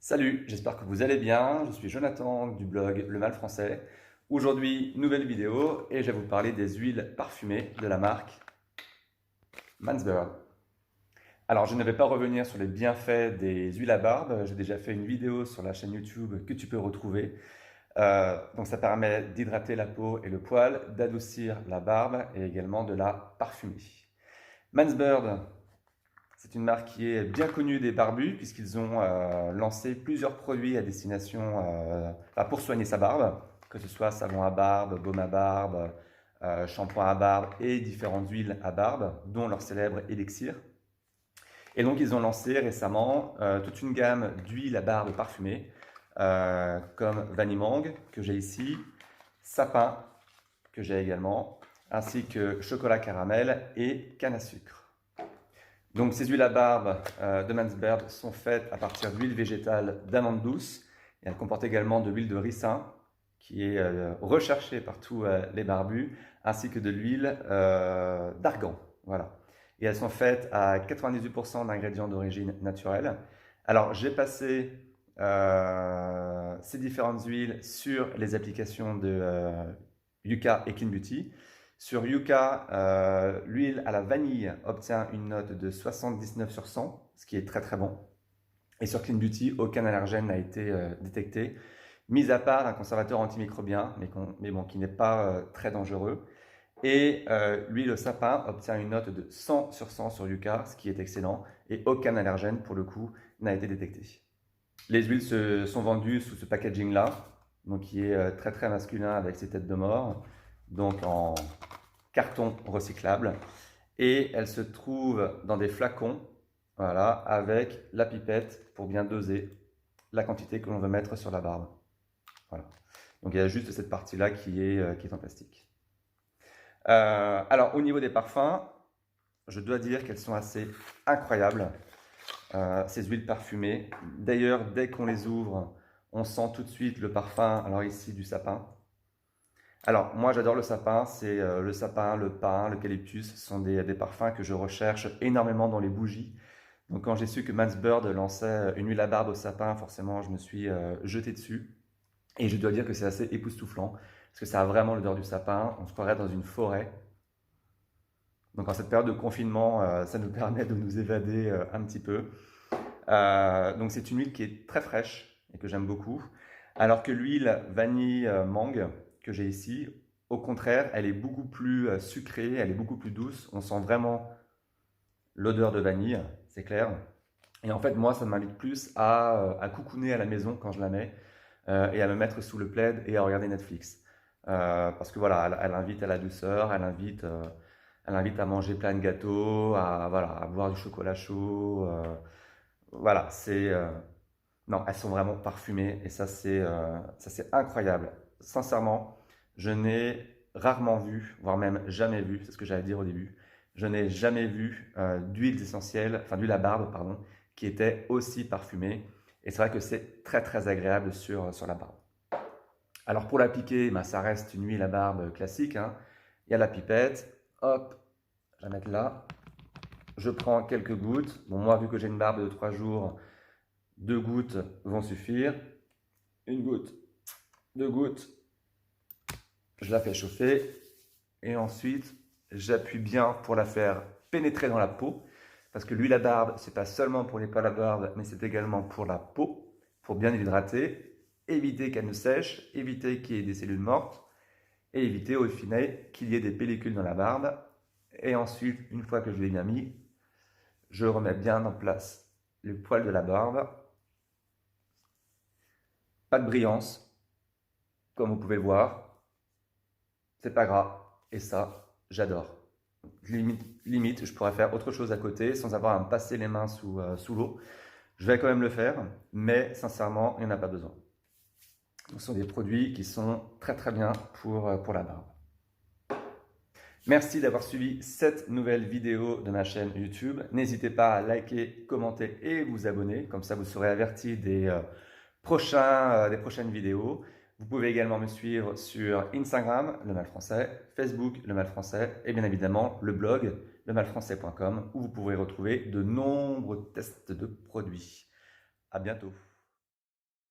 Salut, j'espère que vous allez bien. Je suis Jonathan du blog Le Mal Français. Aujourd'hui, nouvelle vidéo et je vais vous parler des huiles parfumées de la marque Mansbird. Alors, je ne vais pas revenir sur les bienfaits des huiles à barbe. J'ai déjà fait une vidéo sur la chaîne YouTube que tu peux retrouver. Donc, ça permet d'hydrater la peau et le poil, d'adoucir la barbe et également de la parfumer. Mansbird, c'est une marque qui est bien connue des barbus puisqu'ils ont lancé plusieurs produits à destination pour soigner sa barbe, que ce soit savon à barbe, baume à barbe, shampoing à barbe et différentes huiles à barbe, dont leur célèbre élixir. Et donc ils ont lancé récemment toute une gamme d'huiles à barbe parfumées, comme vanille mangue que j'ai ici, sapin que j'ai également, ainsi que chocolat caramel et canne à sucre. Donc ces huiles à barbe de Mansbird sont faites à partir d'huile végétale d'amande douce et elles comportent également de l'huile de ricin qui est recherchée par tous les barbus ainsi que de l'huile d'argan. Voilà. Et elles sont faites à 98% d'ingrédients d'origine naturelle. Alors j'ai passé ces différentes huiles sur les applications de Yuka et Clean Beauty. Sur Yuka, l'huile à la vanille obtient une note de 79 sur 100, ce qui est très très bon. Et sur Clean Beauty, aucun allergène n'a été détecté, mis à part un conservateur antimicrobien, mais bon, qui n'est pas très dangereux. Et l'huile au sapin obtient une note de 100 sur 100 sur Yuka, ce qui est excellent, et aucun allergène pour le coup n'a été détecté. Les huiles sont vendues sous ce packaging-là, donc qui est très très masculin avec ses têtes de mort, donc en carton recyclable, et elle se trouve dans des flacons, voilà, avec la pipette pour bien doser la quantité que l'on veut mettre sur la barbe. Voilà. Donc il y a juste cette partie-là qui est en plastique. Alors au niveau des parfums, je dois dire qu'elles sont assez incroyables, ces huiles parfumées. D'ailleurs, dès qu'on les ouvre, on sent tout de suite le parfum, alors ici du sapin. Alors, moi j'adore le sapin, c'est le sapin, le pin, l'eucalyptus, ce sont des parfums que je recherche énormément dans les bougies. Donc quand j'ai su que Mansbird lançait une huile à barbe au sapin, forcément je me suis jeté dessus. Et je dois dire que c'est assez époustouflant, parce que ça a vraiment l'odeur du sapin, on se croirait dans une forêt. Donc en cette période de confinement, ça nous permet de nous évader un petit peu. Donc c'est une huile qui est très fraîche et que j'aime beaucoup. Alors que l'huile vanille mangue que j'ai ici, au contraire, elle est beaucoup plus sucrée, elle est beaucoup plus douce. On sent vraiment l'odeur de vanille, c'est clair. Et en fait, moi, ça m'invite plus à coucouner à la maison quand je la mets et à me mettre sous le plaid et à regarder Netflix. Parce que voilà, elle invite à la douceur, elle invite à manger plein de gâteaux, voilà, à boire du chocolat chaud. Voilà, non, elles sont vraiment parfumées et ça c'est incroyable. Sincèrement, je n'ai rarement vu, voire même jamais vu, c'est ce que j'allais dire au début, je n'ai jamais vu d'huiles essentielles, enfin d'huile à barbe, pardon, qui était aussi parfumée. Et c'est vrai que c'est très très agréable sur la barbe. Alors pour l'appliquer, ben, ça reste une huile à barbe classique, hein. Il y a la pipette, hop, je vais la mettre là. Je prends quelques gouttes. Bon, moi, vu que j'ai une barbe de 3 jours, 2 gouttes vont suffire. Une goutte, 2 gouttes, je la fais chauffer. Et ensuite, j'appuie bien pour la faire pénétrer dans la peau. Parce que l'huile à barbe, c'est pas seulement pour les poils à barbe, mais c'est également pour la peau, pour bien l'hydrater, éviter qu'elle ne sèche, éviter qu'il y ait des cellules mortes, et éviter au final qu'il y ait des pellicules dans la barbe. Et ensuite, une fois que je l'ai bien mis, je remets bien en place le poil de la barbe. Pas de brillance, comme vous pouvez le voir. C'est pas gras. Et ça, j'adore. Limite, je pourrais faire autre chose à côté sans avoir à me passer les mains sous l'eau. Je vais quand même le faire, mais sincèrement, il n'y en a pas besoin. Ce sont des produits qui sont très très bien pour la barbe. Merci d'avoir suivi cette nouvelle vidéo de ma chaîne YouTube. N'hésitez pas à liker, commenter et vous abonner. Comme ça, vous serez averti des prochaines vidéos. Vous pouvez également me suivre sur Instagram, Le Mal Français, Facebook, Le Mal Français et bien évidemment le blog lemalfrançais.com où vous pourrez retrouver de nombreux tests de produits. À bientôt.